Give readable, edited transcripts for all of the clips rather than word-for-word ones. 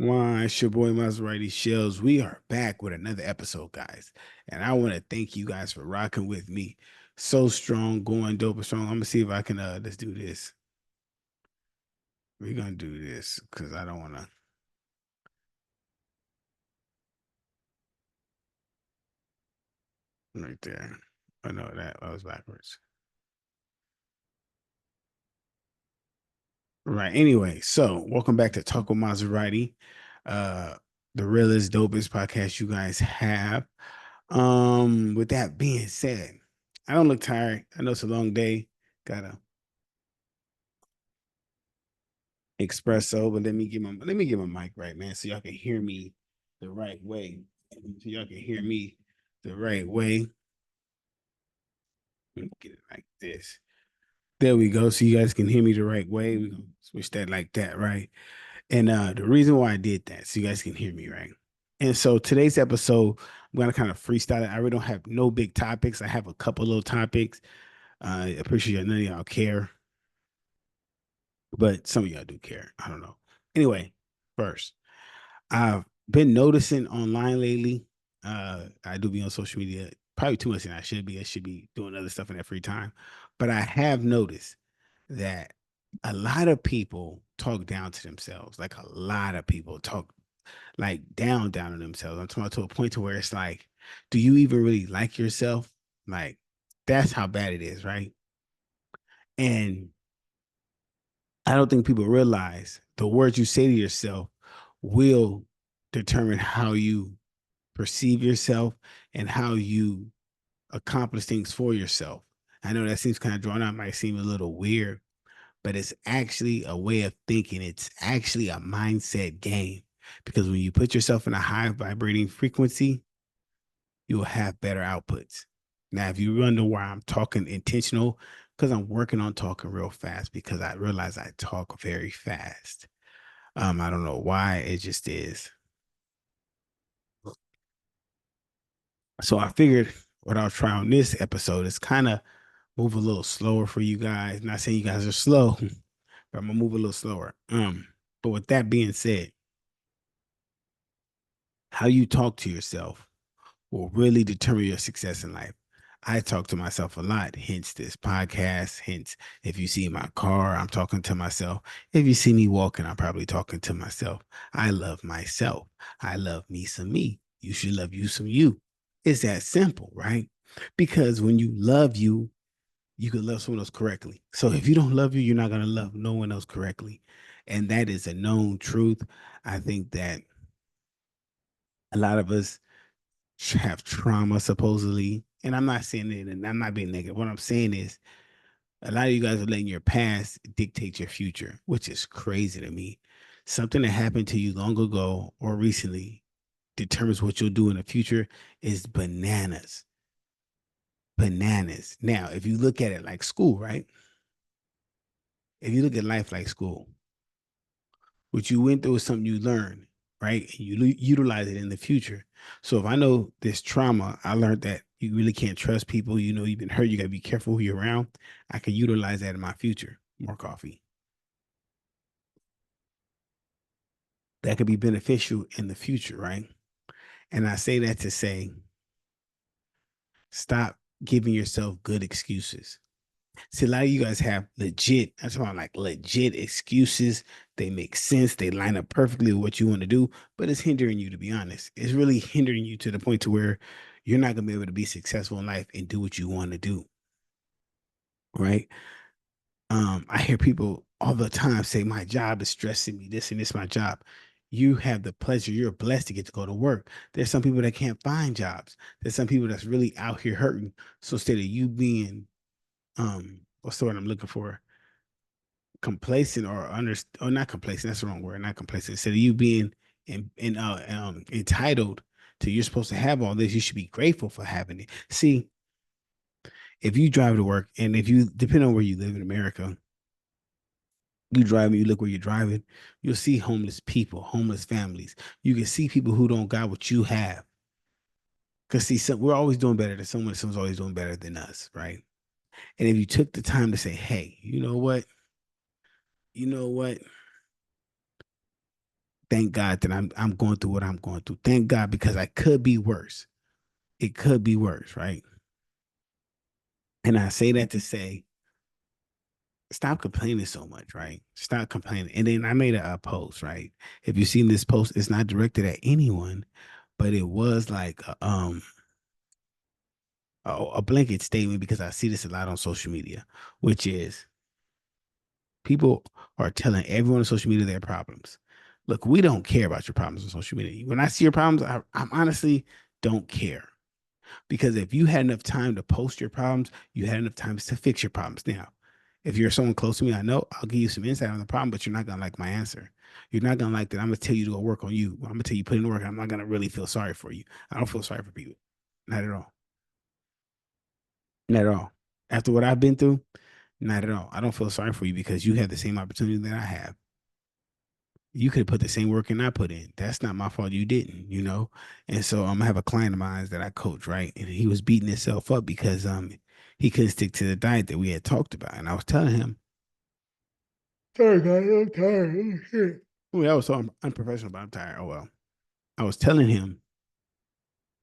Why, it's your boy Maserati Shellz. We are back with another episode, guys. And I want to thank you guys for rocking with me. So strong, going dope and strong. I'm gonna see if I can let's do this. We're gonna do this because I don't wanna right there. I know that was backwards. Right. Anyway, so welcome back to Talk with Maserati. Uh the realest, dopest podcast you guys have. With that being said, I don't look tired. I know it's a long day. Gotta espresso, but let me get my mic right, man, so y'all can hear me the right way. So y'all can hear me the right way. Let me get it like this. There we go. So you guys can hear me the right way. We're gonna switch that like that, right? And the reason why I did that, so you guys can hear me, right? And so today's episode, I'm gonna kind of freestyle it. I really don't have no big topics. I have a couple little topics. I appreciate none of y'all care, but some of y'all do care. I don't know. Anyway, first. I've been noticing online lately. I do be on social media probably too much than I should be. I should be doing other stuff in that free time. But I have noticed that a lot of people talk down to themselves. Like a lot of people talk like down on themselves. I'm talking about to a point to where it's like, do you even really like yourself? Like that's how bad it is, right? And I don't think people realize the words you say to yourself will determine how you perceive yourself and how you accomplish things for yourself. I know that seems kind of drawn out, might seem a little weird, but it's actually a way of thinking. It's actually a mindset game because when you put yourself in a high vibrating frequency, you will have better outputs. Now, if you wonder why I'm talking intentional, because I'm working on talking real fast because I realize I talk very fast. I don't know why, it just is. So I figured what I'll try on this episode is kind of move a little slower for you guys. Not saying you guys are slow, but I'm gonna move a little slower. But with that being said, how you talk to yourself will really determine your success in life. I talk to myself a lot, hence this podcast. Hence, if you see my car, I'm talking to myself. If you see me walking, I'm probably talking to myself. I love myself. I love me some me. You should love you some you. It's that simple, right? Because when you love you, you can love someone else correctly. So if you don't love you, you're not going to love no one else correctly. And that is a known truth. I think that a lot of us have trauma supposedly. And I'm not saying it and I'm not being negative. What I'm saying is a lot of you guys are letting your past dictate your future, which is crazy to me. Something that happened to you long ago or recently determines what you'll do in the future is bananas. Bananas. Now, if you look at it like school, right? If you look at life like school, what you went through is something you learned, right? And you utilize it in the future. So if I know this trauma, I learned that you really can't trust people. You know, you've been hurt. You got to be careful who you're around. I can utilize that in my future. More coffee. That could be beneficial in the future, right? And I say that to say, stop giving yourself good excuses. See, a lot of you guys have legit, that's why I'm like legit excuses. They make sense. They line up perfectly with what you want to do, but it's hindering you, to be honest. It's really hindering you to the point to where you're not going to be able to be successful in life and do what you want to do. Right. I hear people all the time say, my job is stressing me, this and this, my job. You have the pleasure, you're blessed to get to go to work. There's some people that can't find jobs. There's some people that's really out here hurting. So instead of you being what's the word I'm looking for? Complacent or not complacent, that's the wrong word, not complacent. Instead of you being entitled to you're supposed to have all this, you should be grateful for having it. See, if you drive to work and if you depend on where you live in America, you drive and you look where you're driving, you'll see homeless people, homeless families. You can see people who don't got what you have. Because see, we're always doing better than someone's always doing better than us, right? And if you took the time to say, hey, you know what? You know what? Thank God that I'm going through what I'm going through. Thank God because I could be worse. It could be worse, right? And I say that to say, stop complaining so much, right? Stop complaining. And then I made a post, right? If you've seen this post, it's not directed at anyone, but it was like a blanket statement because I see this a lot on social media, which is people are telling everyone on social media their problems. Look, we don't care about your problems on social media. When I see your problems, I honestly don't care. Because if you had enough time to post your problems, you had enough time to fix your problems. Now, if you're someone close to me, I know I'll give you some insight on the problem, but you're not gonna like my answer. You're not gonna like that. I'm gonna tell you to go work on you. I'm gonna tell you put in the work. I'm not gonna really feel sorry for you. I don't feel sorry for people. Not at all. Not at all. After what I've been through, not at all. I don't feel sorry for you because you have the same opportunity that I have. You could put the same work in I put in. That's not my fault. You didn't, you know? And so I have a client of mine that I coach, right? And he was beating himself up because he couldn't stick to the diet that we had talked about. And I was telling him, sorry guys, I'm tired. Oh, shit. Well, I was so unprofessional, but I'm tired. Oh well. I was telling him,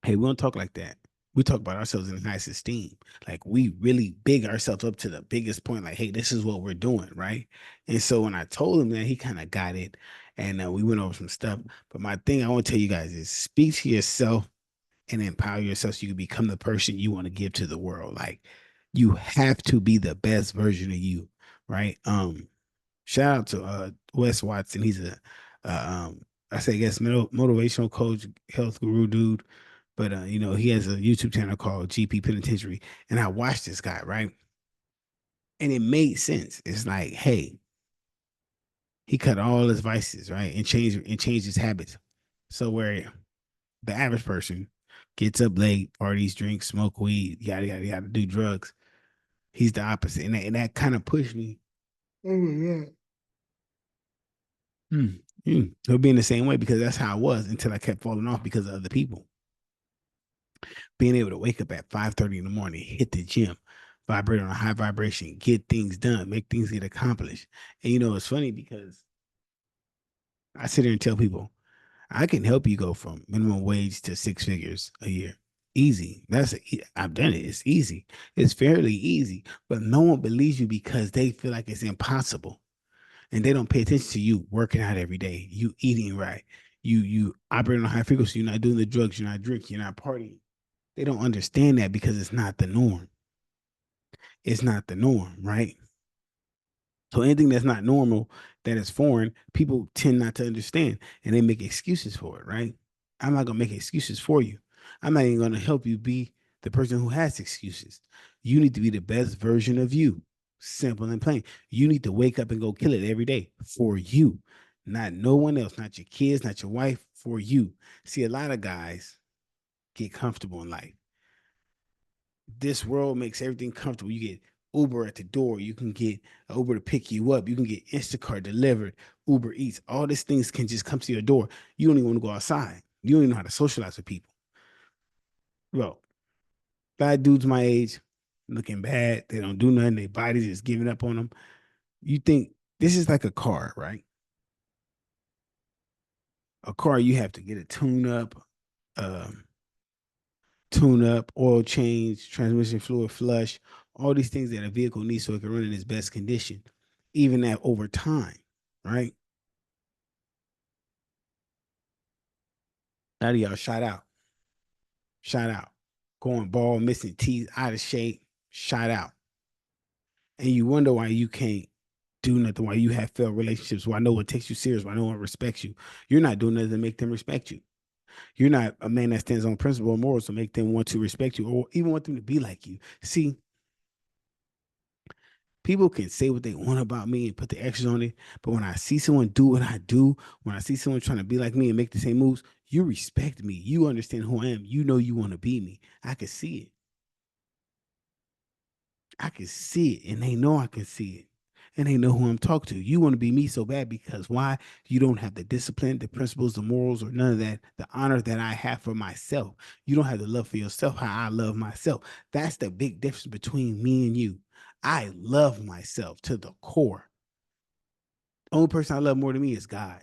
hey, we don't talk like that. We talk about ourselves in highest esteem. Like we really big ourselves up to the biggest point. Like, hey, this is what we're doing, right? And so when I told him that, he kind of got it, and we went over some stuff. But my thing I want to tell you guys is speak to yourself and empower yourself so you can become the person you want to give to the world. Like you have to be the best version of you, right? Shout out to Wes Watson. He's a I say I guess motivational coach, health guru dude. But he has a YouTube channel called GP Penitentiary. And I watched this guy, right? And it made sense. It's like, hey, he cut all his vices, right? And changed his habits. So where the average person gets up late, parties, drinks, smoke weed, yada yada yada, do drugs. He's the opposite. And that kind of pushed me. Oh my God. He'll be in the same way because that's how I was until I kept falling off because of other people. Being able to wake up at 5:30 in the morning, hit the gym, vibrate on a high vibration, get things done, make things get accomplished. And it's funny because I sit here and tell people, I can help you go from minimum wage to six figures a year. Easy. I've done it. It's easy. It's fairly easy, but no one believes you because they feel like it's impossible. And they don't pay attention to you working out every day, you eating right, you operating on high frequency, you're not doing the drugs, you're not drinking, you're not partying. They don't understand that because it's not the norm. It's not the norm, right? So anything that's not normal, that is foreign, people tend not to understand and they make excuses for it, right? I'm not gonna make excuses for you. I'm not even gonna help you be the person who has excuses. You need to be the best version of you. Simple and plain. You need to wake up and go kill it every day for you, not no one else, not your kids, not your wife, for you. See, a lot of guys get comfortable in life. This world makes everything comfortable. You get Uber at the door. You can get Uber to pick you up. You can get Instacart delivered, Uber Eats. All these things can just come to your door. You don't even want to go outside. You don't even know how to socialize with people. Bro, bad dudes my age, looking bad. They don't do nothing. Their bodies just giving up on them. You think this is like a car, right? A car, you have to get a um, tune up, oil change, transmission fluid flush, all these things that a vehicle needs so it can run in its best condition, even that over time, right? Now y'all shot out, going bald, missing teeth, out of shape, shot out. And you wonder why you can't do nothing, why you have failed relationships, why no one takes you serious, why no one respects you. You're not doing nothing to make them respect you. You're not a man that stands on principle or morals to make them want to respect you or even want them to be like you. See, people can say what they want about me and put the extras on it, but when I see someone do what I do, when I see someone trying to be like me and make the same moves, you respect me. You understand who I am. You know you want to be me. I can see it. I can see it, and they know I can see it. And they know who I'm talking to. You want to be me so bad because why? You don't have the discipline, the principles, the morals, or none of that, the honor that I have for myself. You don't have the love for yourself how I love myself. That's the big difference between me and you. I love myself to the core. The only person I love more than me is God.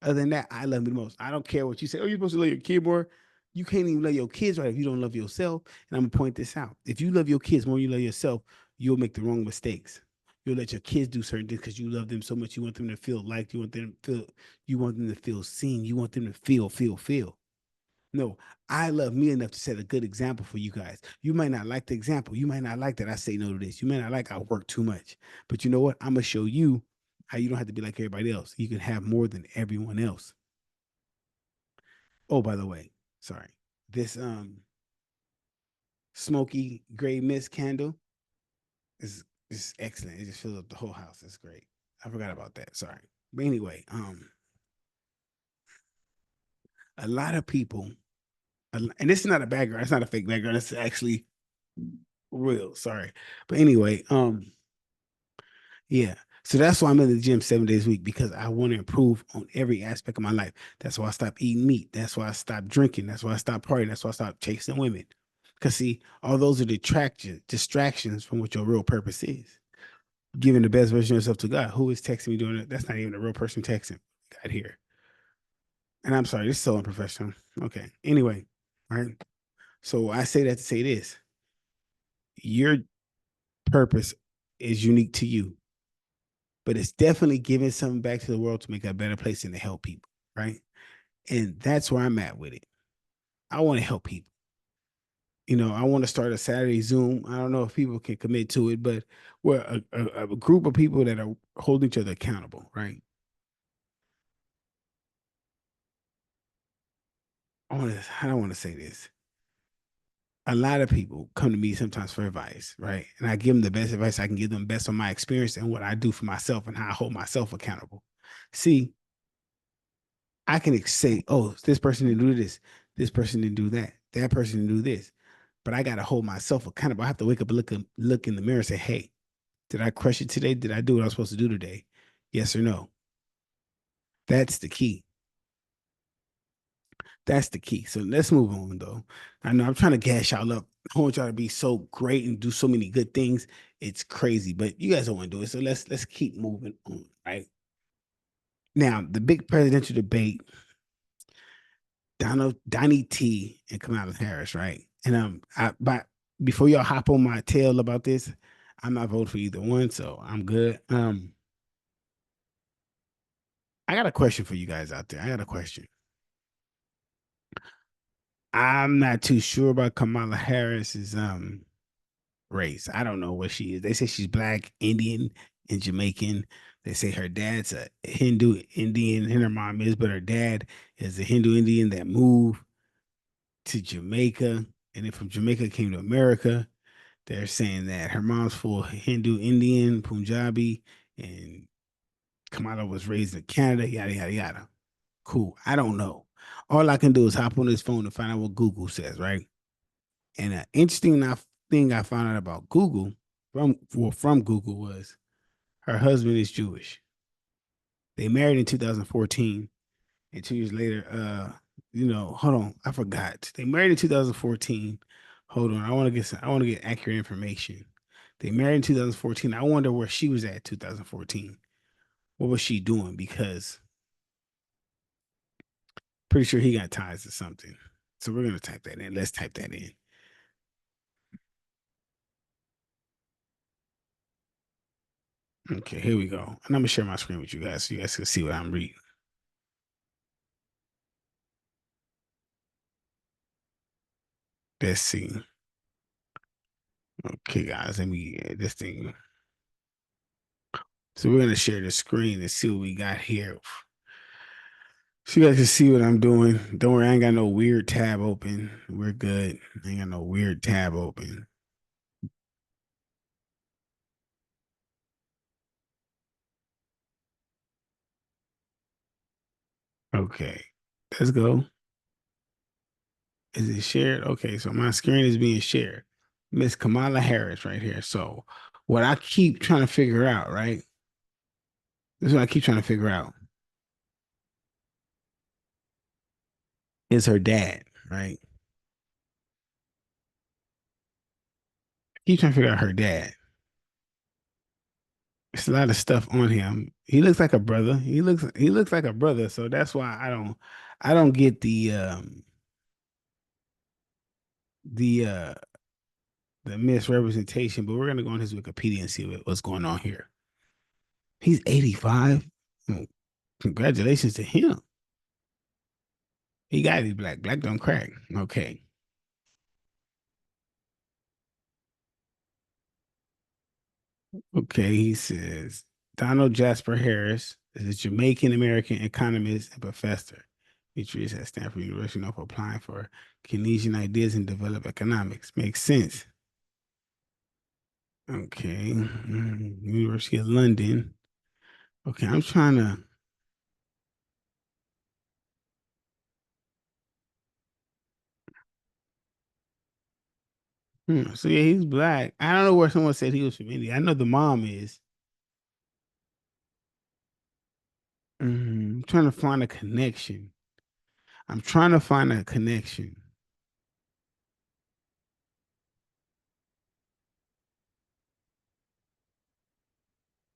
Other than that, I love me the most. I don't care what you say. Oh, you're supposed to love your kid more. You can't even love your kids right if you don't love yourself. And I'm gonna point this out. If you love your kids more than you love yourself, you'll make the wrong mistakes. You'll let your kids do certain things because you love them so much. You want them to feel liked. You want them to feel seen. You want them to feel. No, I love me enough to set a good example for you guys. You might not like the example. You might not like that I say no to this. You may not like I work too much. But you know what? I'm gonna show you how you don't have to be like everybody else. You can have more than everyone else. Oh, by the way, sorry. This smoky gray mist candle is excellent. It just fills up the whole house. It's great. I forgot about that. Sorry. But anyway, a lot of people, and this is not a background. It's not a fake background. It's actually real. Sorry. But anyway, yeah. So that's why I'm in the gym 7 days a week because I want to improve on every aspect of my life. That's why I stopped eating meat. That's why I stopped drinking. That's why I stopped partying. That's why I stopped chasing women. Because see, all those are distractions from what your real purpose is. Giving the best version of yourself to God. Who is texting me doing it? That's not even a real person texting. God here. And I'm sorry, this is so unprofessional. Okay. Anyway, all right. So I say that to say this. Your purpose is unique to you, but it's definitely giving something back to the world to make a better place and to help people, right? And that's where I'm at with it. I want to help people. I want to start a Saturday Zoom. I don't know if people can commit to it, but we're a group of people that are holding each other accountable, right? I don't want to say this. A lot of people come to me sometimes for advice, right? And I give them the best advice I can give them, best on my experience and what I do for myself and how I hold myself accountable. See, I can say, oh, this person didn't do this person didn't do that person didn't do this. But I gotta hold myself accountable. I have to wake up and look in the mirror and say, hey, did I crush it today? Did I do what I was supposed to do today? Yes or no? That's the key. That's the key. So let's move on though. I know I'm trying to gas y'all up. I want y'all to be so great and do so many good things. It's crazy, but you guys don't want to do it. So let's keep moving on, right? Now, the big presidential debate, Donnie T and Kamala Harris, right? And but before y'all hop on my tail about this, I'm not voting for either one, so I'm good. I got a question for you guys out there. I got a question. I'm not too sure about Kamala Harris's race. I don't know what she is. They say she's black, Indian, and Jamaican. They say her dad's a Hindu Indian, and her mom is, but her dad is a Hindu Indian that moved to Jamaica, and then from Jamaica came to America. They're saying that her mom's full Hindu Indian, Punjabi, and Kamala was raised in Canada, yada, yada, yada. Cool. I don't know. All I can do is hop on this phone and find out what Google says, right? And an interesting thing I found out about Google from Google was her husband is Jewish. They married in 2014, and 2 years later, hold on, I forgot. They married in 2014. Hold on, I want to get accurate information. They married in 2014. I wonder where she was at 2014. What was she doing? Because pretty sure he got ties to something. So we're gonna type that in. Let's type that in. Okay, here we go. And I'm gonna share my screen with you guys so you guys can see what I'm reading. Let's see. Okay, guys, let me get this thing. So we're gonna share the screen and see what we got here. So you guys can see what I'm doing. Don't worry, I ain't got no weird tab open. We're good. I ain't got no weird tab open. Okay, let's go. Is it shared? Okay, so my screen is being shared. Miss Kamala Harris right here. So what I keep trying to figure out, right? This is what I keep trying to figure out is her dad, right? Keep trying to figure out her dad. It's a lot of stuff on him. He looks like a brother. He looks like a brother, so that's why I don't get the the misrepresentation, but we're gonna go on his Wikipedia and see what's going on here. He's 85. Mm, congratulations to him. He got to be black. Black don't crack. Okay. Okay, he says Donald Jasper Harris is a Jamaican American economist and professor. Features at Stanford University known for applying for Keynesian ideas and develop economics. Makes sense. Okay. University of London. Okay, I'm trying to. So yeah, he's black. I don't know where someone said he was from India. I know the mom is. I'm trying to find a connection. I'm trying to find a connection.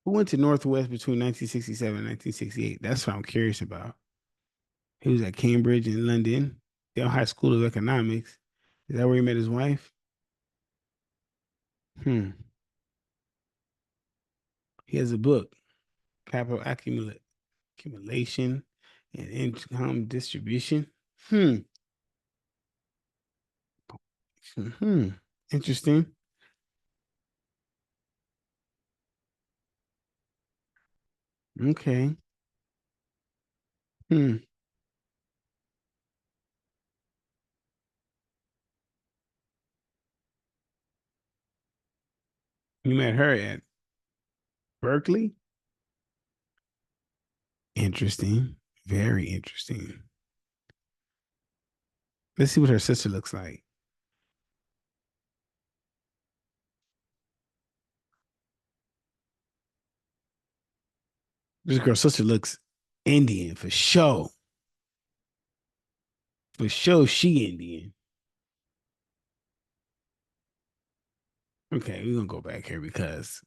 Who went to Northwest between 1967 and 1968? That's what I'm curious about. He was at Cambridge in London, Yale High School of Economics. Is that where he met his wife? Hmm. He has a book, Capital Accumulation and Income Distribution. Hmm. Hmm. Interesting. Okay. Hmm. You met her at Berkeley? Interesting. Very interesting. Let's see what her sister looks like. This girl's sister looks Indian for sure. For sure, she Indian. Okay, we're gonna go back here because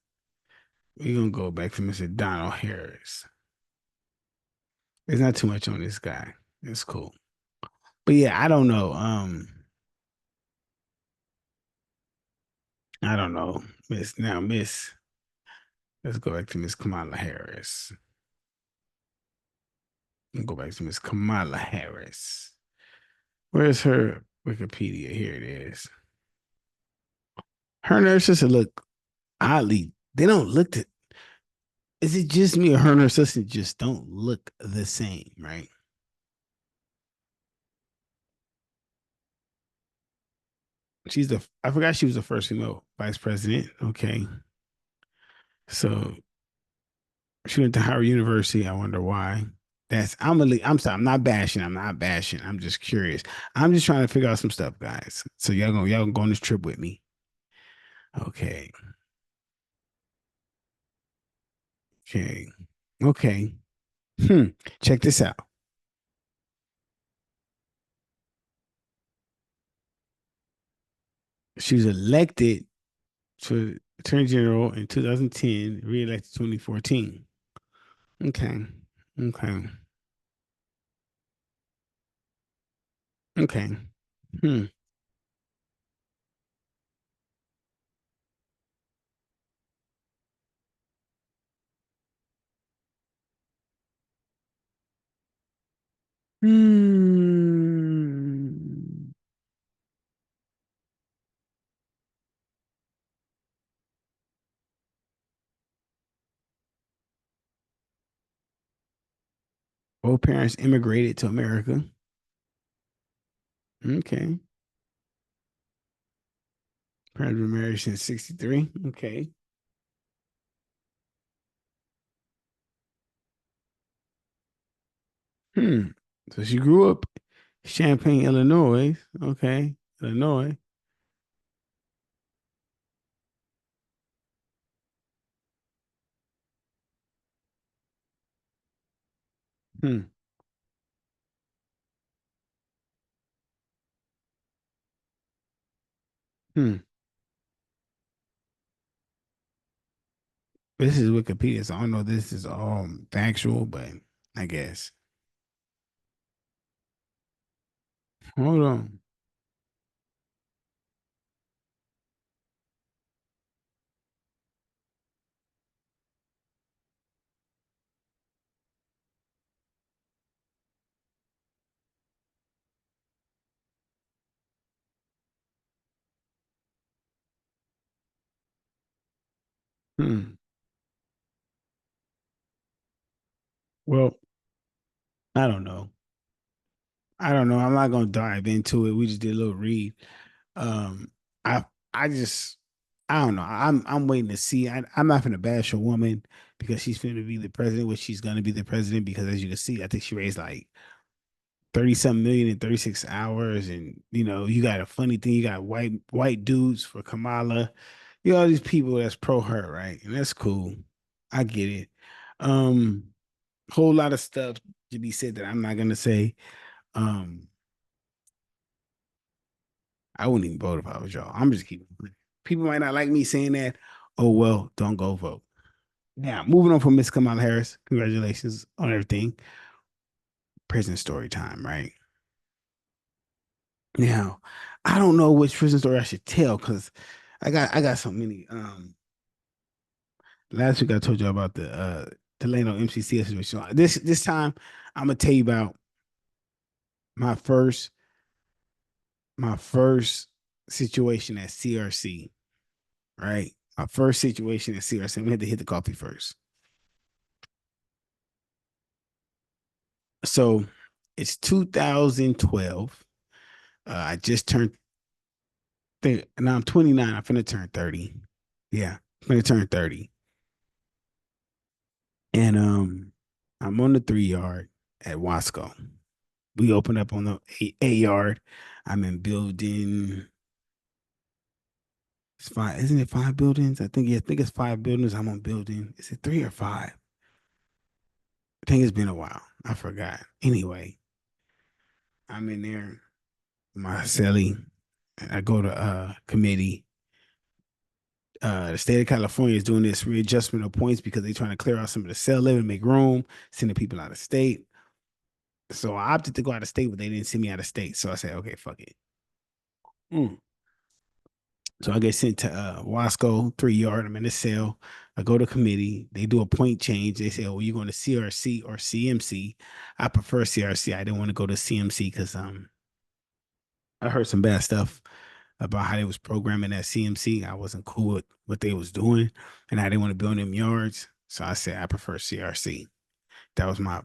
we're gonna go back to Mr. Donald Harris. There's not too much on this guy. It's cool. But yeah, I don't know. I don't know. Miss. Let's go back to Miss Kamala Harris. Go back to Miss Kamala Harris. Where's her Wikipedia? Here it is. Her and her sister look oddly. They don't look. Is it just me or her and her sister just don't look the same, right? I forgot she was the first female vice president. Okay. So she went to Howard University. I wonder why. I'm sorry, I'm not bashing. I'm not bashing. I'm just curious. I'm just trying to figure out some stuff, guys. So y'all gonna go on this trip with me. Okay. Okay. Okay. Hmm. Check this out. She was elected to Attorney General in 2010, re-elected 2014. Okay. Okay. Okay. Hmm. Hmm. Both parents immigrated to America. Okay. Parents were married since 63. Okay. Hmm. So she grew up Champaign, Illinois. Okay. Illinois. Hmm. Hmm. This is Wikipedia, so I don't know if this is all factual, but I guess. Hold on. Hmm. Well, I don't know. I don't know. I'm not gonna dive into it. We just did a little read. Um, I I just I don't know. I'm waiting to see. I'm not gonna bash a woman because she's going to be the president, which she's gonna be the president because as you can see, I think she raised like 30 something million in 36 hours. And you got a funny thing, you got white dudes for Kamala. You got all these people that's pro her, right? And that's cool. I get it. Um, whole lot of stuff to be said that I'm not gonna say. Um, I wouldn't even vote if I was y'all. I'm just keeping it. People might not like me saying that. Oh well, don't go vote. Now, moving on from Miss Kamala Harris. Congratulations on everything. Prison story time, right? Now, I don't know which prison story I should tell because I got so many. Last week I told you about the Delano MCCS situation. This time I'm gonna tell you about my first my first situation at CRC, right? My first situation at CRC. We had to hit the coffee first. So it's 2012. I just turned now I'm 29. I'm finna turn 30. Yeah, I'm finna turn 30. And I'm on the 3 yard at Wasco. We open up on the eight yard. I'm in building it's five, isn't it five buildings? I think it's five buildings. I'm on building. Is it three or five? I think it's been a while. I forgot. Anyway, I'm in there, my celly. I go to committee. The state of California is doing this readjustment of points because they're trying to clear out some of the cell living, make room, sending people out of state. So I opted to go out of state, but they didn't send me out of state. So I said, okay, fuck it. Mm. So I get sent to Wasco 3 yard. I'm in the cell. I go to committee. They do a point change. They say, "Oh, you're going to CRC or CMC." I prefer CRC. I didn't want to go to CMC because I heard some bad stuff about how they was programming at CMC. I wasn't cool with what they was doing, and I didn't want to build them yards. So I said I prefer CRC. That was my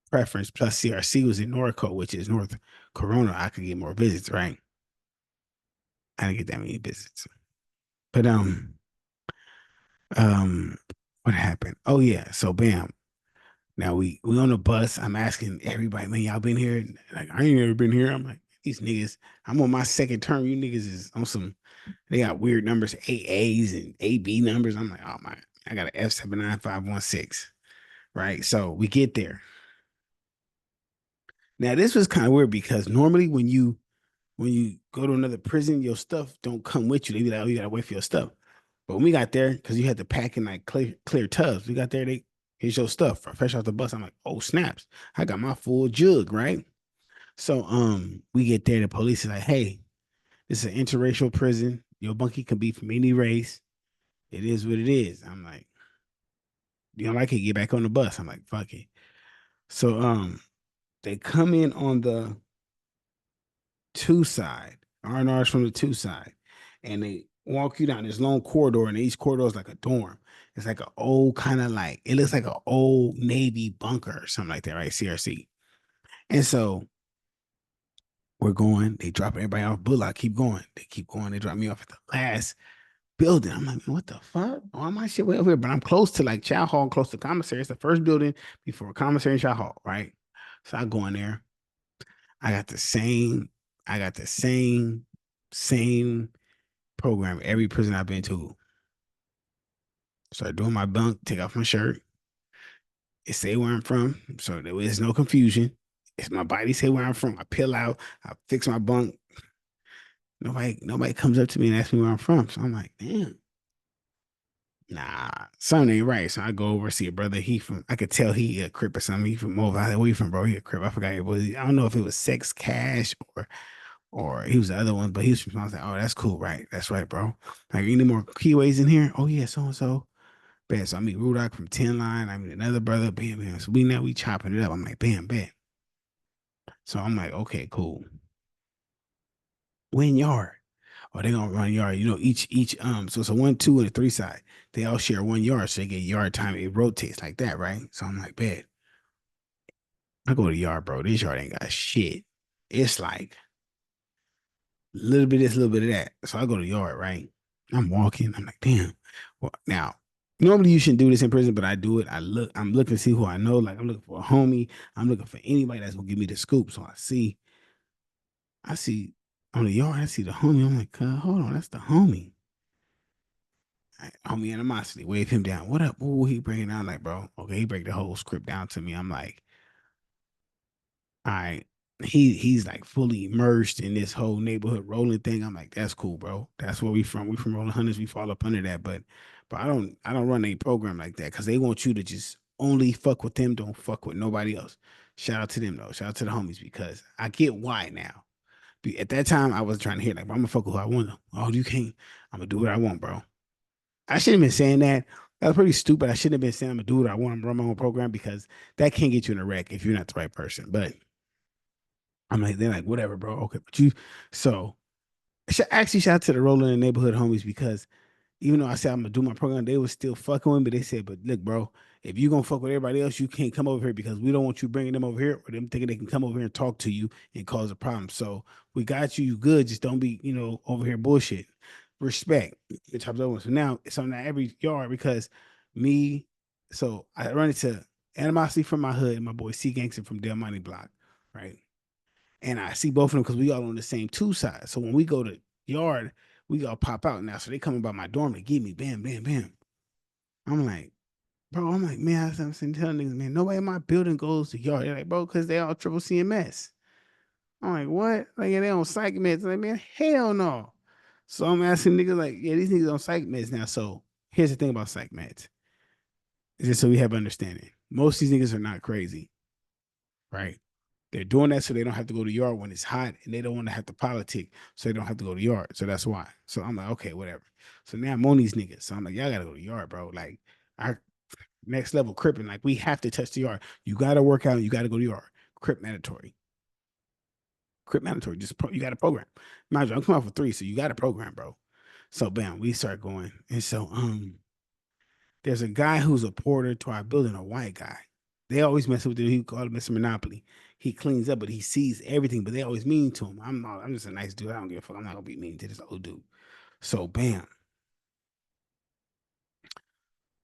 preference. Plus, CRC was in Norco, which is North Corona. I could get more visits, right? I didn't get that many visits, but Um, what happened? Oh yeah, so bam. Now we on the bus. I'm asking everybody, man, y'all been here? Like I ain't never been here. I'm like these niggas. I'm on my second term. You niggas is on some. They got weird numbers, AAs and AB numbers. I'm like, oh my, I got an F79516. Right. So we get there. Now this was kind of weird because normally when you go to another prison, your stuff don't come with you. They be like, oh, you gotta wait for your stuff. But when we got there, because you had to pack in like clear tubs, we got there, here's your stuff fresh off the bus. I'm like, oh snaps. I got my full jug, right? So we get there, the police is like, hey, this is an interracial prison. Your bunkie can be from any race. It is what it is. I'm like, you don't like it, get back on the bus. I'm like, fuck it. So they come in on the two side, R&R's from the two side, and they walk you down this long corridor, and each corridor is like a dorm. It's like an old kind of like it looks like an old Navy bunker or something like that, right? CRC. And so we're going. They drop everybody off. Bullock keep going. They keep going. They drop me off at the last building. I'm like, man, what the fuck? Why my shit way over here? But I'm close to like Chow Hall, close to commissary. It's the first building before commissary and Chow Hall, right? So I go in there. I got the same. I got the same program every prison I've been to. Start doing my bunk, take off my shirt. It say where I'm from, so there is no confusion. It's my body say where I'm from. I peel out, I fix my bunk. Nobody comes up to me and asks me where I'm from. So I'm like, damn, Nah, something ain't right. So I go over see a brother. I could tell he a Crip or something. He from Mobile. Where you from, bro? He a Crip. I forgot it was. I don't know if it was Sex Cash or he was the other one, but he was from. I was like, oh, that's cool, right? That's right, bro. Like, any more keyways in here? Oh yeah, so and so. Bam. So I meet Rudock from 10 Line. I meet another brother. Bam, bam. So we chopping it up. I'm like, bam, bam. So I'm like, okay, cool. Win yard. Or they gonna run yard. You know, each so it's a 1, 2, and a 3 side. They all share 1 yard, so they get yard time. It rotates like that, right? So I'm like, bet. I go to yard, bro. This yard ain't got shit. It's like a little bit of this, a little bit of that. So I go to yard, right? I'm walking. I'm like, damn. Well, now, normally you shouldn't do this in prison, but I do it. I'm looking to see who I know. Like, I'm looking for a homie. I'm looking for anybody that's gonna give me the scoop. So I see on the yard, I see the homie. I'm like, hold on, that's the homie. Homie animosity, wave him down. What up? Ooh, he bringing down like, bro. Okay, he break the whole script down to me. I'm like, all right. He's like fully immersed in this whole neighborhood rolling thing. I'm like, that's cool, bro. That's where we from. We from Rolling Hunters. We fall up under that. But I don't run a program like that because they want you to just only fuck with them. Don't fuck with nobody else. Shout out to them though. Shout out to the homies because I get why now. At that time, I was trying to hear like, bro, I'm gonna fuck with who I want. Oh, you can't. I'm gonna do what I want, bro. I shouldn't have been saying that. That was pretty stupid. I shouldn't have been saying I'm gonna do what I want. I'm gonna run my own program because that can't get you in a wreck if you're not the right person. But I'm like, they're like, whatever, bro. Okay, but so actually shout out to the Rolling in the Neighborhood homies because even though I said I'm gonna do my program, they was still fucking with me. But they said, but look, bro, if you gonna fuck with everybody else, you can't come over here because we don't want you bringing them over here or them thinking they can come over here and talk to you and cause a problem. So we got you, you good. Just don't be, over here bullshit. Respect. It chops over. So now it's on every yard because me, so I run into animosity from my hood and my boy C Gangster from Del Monte Block, right? And I see both of them because we all on the same two sides. So when we go to yard, we all pop out now. So they coming by my dorm to get me, bam, bam, bam. I'm like, bro, I'm like, man, I'm saying, telling niggas, man, nobody in my building goes to yard. They're like, bro, because they all triple CMS. I'm like, what? Like, yeah, they on psych meds. I'm like, man, hell no. So I'm asking niggas, like, yeah, these niggas on psych meds now. So here's the thing about psych meds. Is just so we have understanding. Most of these niggas are not crazy, right? They're doing that so they don't have to go to yard when it's hot and they don't want to have to politic, so they don't have to go to yard. So that's why. So I'm like, okay, whatever. So now I'm on these niggas. So I'm like, y'all gotta go to yard, bro. Like our next level cripping, like we have to touch the yard. You gotta work out, you gotta go to yard. Crip mandatory. Crip mandatory. You got a program. Mind you, I'm coming out for 3, so you got a program, bro. So bam, we start going. And so there's a guy who's a porter to our building, a white guy. They always mess with him. He called him Mr. Monopoly. He cleans up, but he sees everything. But they always mean to him. I'm just a nice dude. I don't give a fuck. I'm not gonna be mean to this old dude. So bam.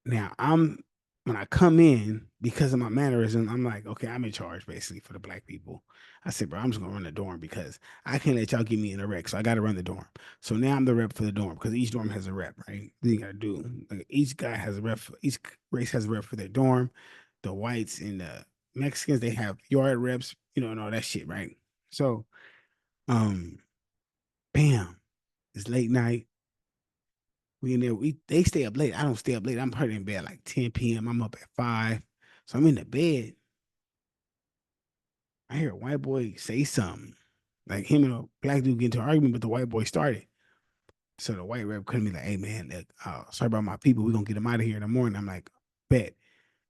Now I'm when I come in because of my mannerism, I'm like, okay, I'm in charge basically for the black people. I said, bro, I'm just gonna run the dorm because I can't let y'all get me in a wreck. So I gotta run the dorm. So now I'm the rep for the dorm because each dorm has a rep, right? Then you gotta do like each guy has a rep each race has a rep for their dorm. The whites and the Mexicans, they have yard reps, and all that shit, right? So um bam, it's late night. We in there. They stay up late. I don't stay up late. I'm probably in bed like 10 p.m. I'm up at 5. So I'm in the bed. I hear a white boy say something. Like him and a black dude get into an argument, but the white boy started. So the white rep couldn't be like, hey man, look, sorry about my people. We're gonna get them out of here in the morning. I'm like, bet.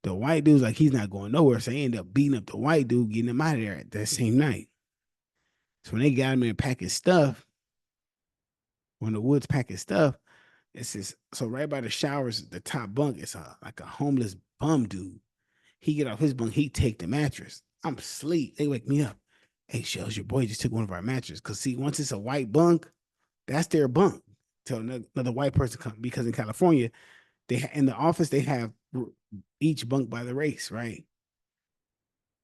The white dude's like, he's not going nowhere. So they end up beating up the white dude, getting him out of there at that same night. So when they got him in packing stuff, when the woods packing stuff, it's just so right by the showers, the top bunk, it's like a homeless bum dude. He get off his bunk, he take the mattress. I'm asleep. They wake me up. Hey, Shells, your boy just took one of our mattresses. Cause see, once it's a white bunk, that's their bunk. Till another white person come because in California, in the office they have each bunk by the race, right?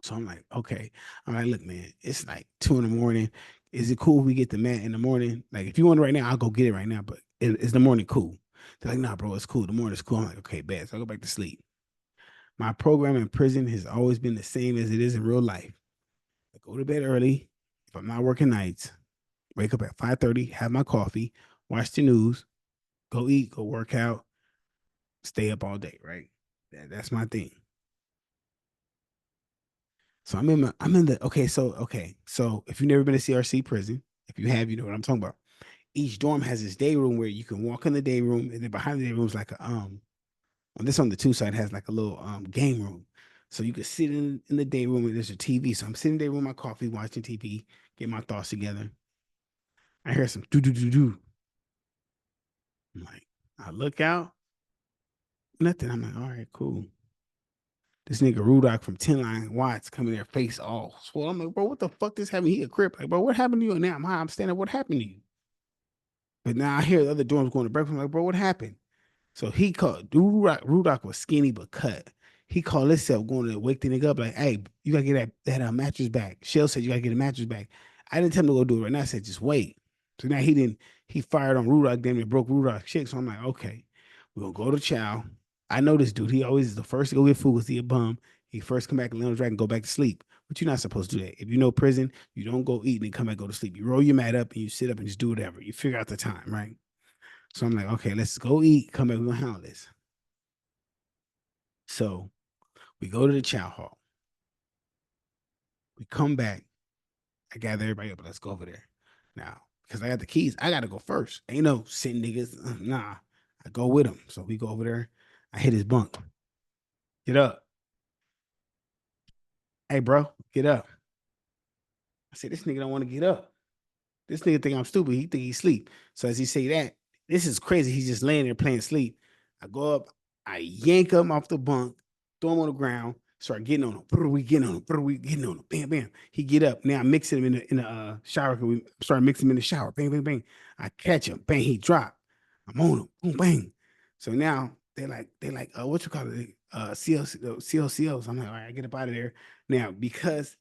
So I'm like, okay. I'm like, look, man, it's like 2 in the morning. Is it cool if we get the mat in the morning? Like, if you want it right now, I'll go get it right now. But is the morning cool? They're like, nah, bro, it's cool. The morning's cool. I'm like, okay, bad. So I go back to sleep. My program in prison has always been the same as it is in real life. I go to bed early. If I'm not working nights, wake up at 5:30, have my coffee, watch the news, go eat, go work out, stay up all day, right? That's my thing. So I'm in the so if you've never been to CRC prison, if you have, you know what I'm talking about. Each dorm has this day room where you can walk in the day room, and then behind the day room is like a on this on the two side has like a little game room. So you could sit in the day room and there's a TV. So I'm sitting there with my coffee, watching TV, get my thoughts together. I hear some do do do do. I'm like, I look out, nothing. I'm like, all right, cool. This nigga Rudock from 10 Line Watts coming there face all swole. I'm like, bro, what the fuck is happening? He a crip. Like, bro, what happened to you? And now I'm high. I'm standing. What happened to you? But now I hear the other dorms going to breakfast. I'm like, bro, what happened? So he called Rudock was skinny but cut. He called himself going to wake the nigga up like, hey, you gotta get that mattress back. Shell said you gotta get a mattress back. I didn't tell him to go do it right now. I said just wait. So now he fired on Rudock, damn it broke Rudock's shit. So I'm like, okay, we're gonna go to Chow. I know this dude. He always is the first to go get food because he a bum. He first come back and lay on the dragon and go back to sleep. But you're not supposed to do that. If you know prison, you don't go eat and then come back and go to sleep. You roll your mat up and you sit up and just do whatever. You figure out the time, right? So I'm like, okay, let's go eat. Come back, we're gonna handle this. So we go to the chow hall. We come back. I gather everybody up. Let's go over there. Now, because I got the keys, I gotta go first. Ain't no sitting niggas. Nah. I go with him. So we go over there. I hit his bunk. Get up. Hey, bro, get up. I said, this nigga don't want to get up. This nigga think I'm stupid. He think he sleep. So as he say that, this is crazy. He's just laying there playing sleep. I go up, I yank him off the bunk, throw him on the ground, start getting on him. We getting on him. We getting on him. Bam, bam. He get up. Now I'm mixing him in the shower. We start mixing him in the shower. Bang, bang, bang. I catch him. Bang, he drop. I'm on him. Boom, bang. So now they like what you call it? CLCOs. I'm like, all right, get up out of there. Now, because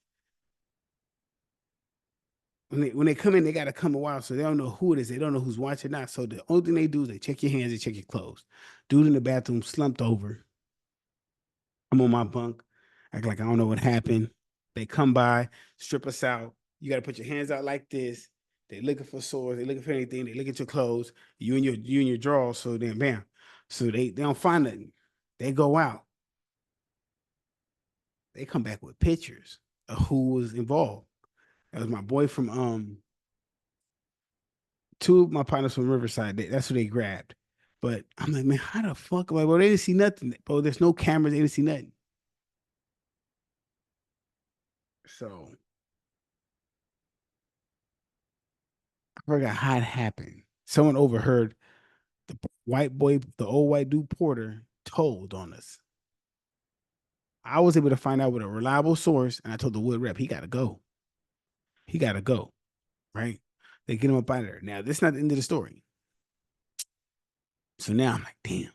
when they come in, they gotta come a while, so they don't know who it is. They don't know who's watching not. So the only thing they do is they check your hands, they check your clothes. Dude in the bathroom slumped over. I'm on my bunk, act like I don't know what happened. They come by, strip us out. You gotta put your hands out like this. They looking for sores, they looking for anything, they look at your clothes, you and your drawers, so then bam. So they don't find nothing. They go out, they come back with pictures of who was involved. That was my boy from two of my partners from Riverside. That's who they grabbed. But I'm like, man, how the fuck? Like, bro, they didn't see nothing. Bro, there's no cameras. They didn't see nothing. So I forgot how it happened. Someone overheard the white boy, the old white dude Porter, told on us. I was able to find out with a reliable source, and I told the wood rep, he got to go. He got to go. Right? They get him up out of there. Now, this is not the end of the story. So now I'm like, damn.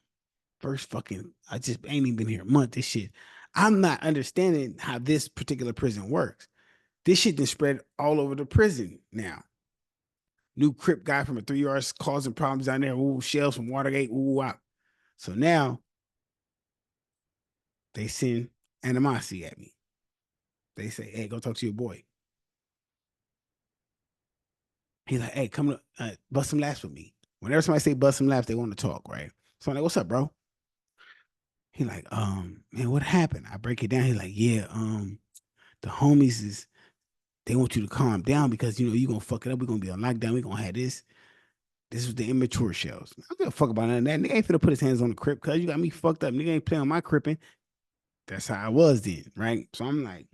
First fucking, I just ain't even been here a month. This shit, I'm not understanding how this particular prison works. This shit been spread all over the prison now. New Crip guy from a 3 yards causing problems down there. Ooh, Shellz from Watergate. Ooh, wow. So now they send animosity at me. They say, hey, go talk to your boy. He's like, hey, come to bust some laughs with me. Whenever somebody say bust some laughs, they want to talk, right? So I'm like, what's up, bro? He like, man, what happened? I break it down. He's like, yeah, the homies is they want you to calm down because you know you're gonna fuck it up. We're gonna be on lockdown. We're gonna have this. This was the immature Shellz. I don't give a fuck about none of that. Nigga ain't finna put his hands on the crip because you got me fucked up. Nigga ain't playing on my cripping. That's how I was then, right? So I'm like,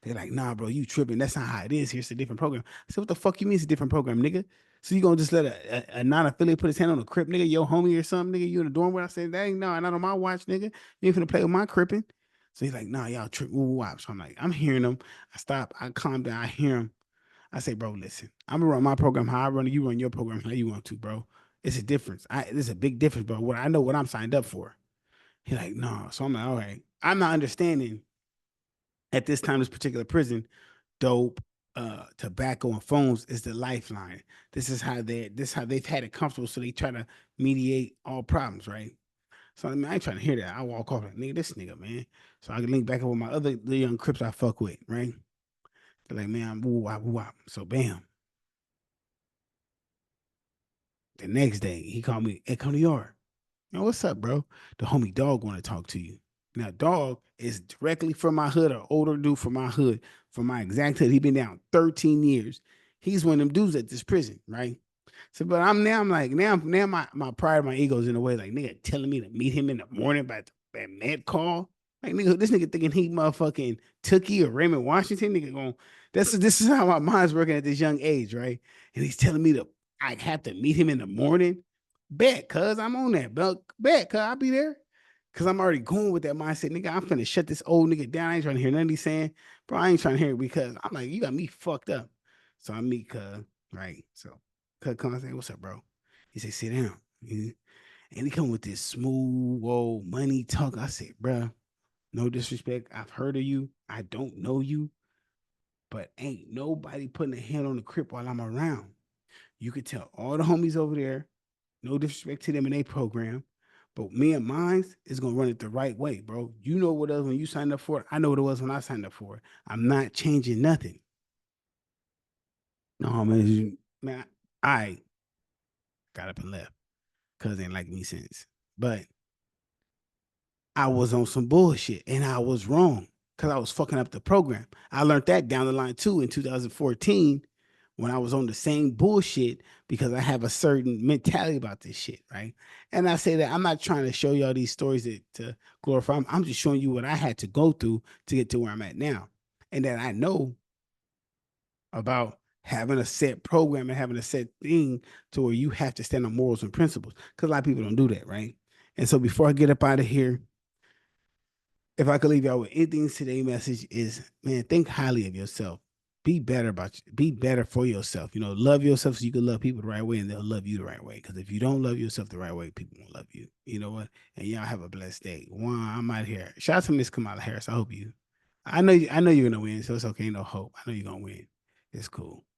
they're like, nah, bro, you tripping. That's not how it is. Here's a different program. I said, what the fuck you mean it's a different program, nigga? So you gonna just let a non-affiliate put his hand on a crip, nigga, your homie or something, nigga, you in the dorm where I said, that ain't no, not on my watch, nigga. You ain't finna play with my cripping. So he's like, nah, y'all trip. Ooh, watch. So I'm like, I'm hearing him. I stop. I calm down. I hear him. I say, bro, listen, I'm gonna run my program how I run it. You run your program how you want to, bro. It's a difference. It's a big difference, bro. What I know what I'm signed up for. He's like, no. So I'm like, all right. I'm not understanding at this time, this particular prison, dope, tobacco, and phones is the lifeline. This is how they've had it comfortable. So they try to mediate all problems, right? So I mean, I ain't trying to hear that. I walk off like, nigga, this nigga, man. So I can link back up with my other the young Crips I fuck with, right? They're like, man, I'm woo wop, woo wop. So bam. The next day, he called me, hey, come to the yard. Yo, what's up, bro? The homie dog want to talk to you. Now, dog is directly from my hood, an older dude from my hood, from my exact hood. He been down 13 years. He's one of them dudes at this prison, right? So, but I'm like, now my pride, my ego's in a way, like, nigga telling me to meet him in the morning by that med call. Like, nigga, this nigga thinking he motherfucking Tookie or Raymond Washington. Nigga going, this is how my mind's working at this young age, right? And he's telling me to I have to meet him in the morning. Bet, cuz I'm on that, bro. Bet, cuz I'll be there. Cause I'm already going with that mindset, nigga. I'm finna shut this old nigga down. I ain't trying to hear nothing he's saying. Bro, I ain't trying to hear it because I'm like, you got me fucked up. So I meet cuz, right? So cuz come and say, what's up, bro? He say, sit down. And he come with this smooth old money talk. I said, bro, no disrespect. I've heard of you. I don't know you, but ain't nobody putting a hand on the crib while I'm around. You could tell all the homies over there, no disrespect to them in their program, but me and mine is gonna run it the right way, bro. You know what it was when you signed up for it. I know what it was when I signed up for it. I'm not changing nothing. No, man, I got up and left because they ain't like me since. But I was on some bullshit and I was wrong because I was fucking up the program. I learned that down the line too in 2014 when I was on the same bullshit because I have a certain mentality about this shit, right? And I say that I'm not trying to show y'all these stories to glorify them. I'm just showing you what I had to go through to get to where I'm at now. And that I know about having a set program and having a set thing to where you have to stand on morals and principles because a lot of people don't do that, right? And so before I get up out of here, if I could leave y'all with anything today message is, man, think highly of yourself. Be better about you. Be better for yourself. You know, love yourself so you can love people the right way and they'll love you the right way. Because if you don't love yourself the right way, people won't love you. You know what? And y'all have a blessed day. One, I'm out here. Shout out to Miss Kamala Harris. I hope you. I know you're gonna win, so it's okay. No hope. I know you're gonna win. It's cool.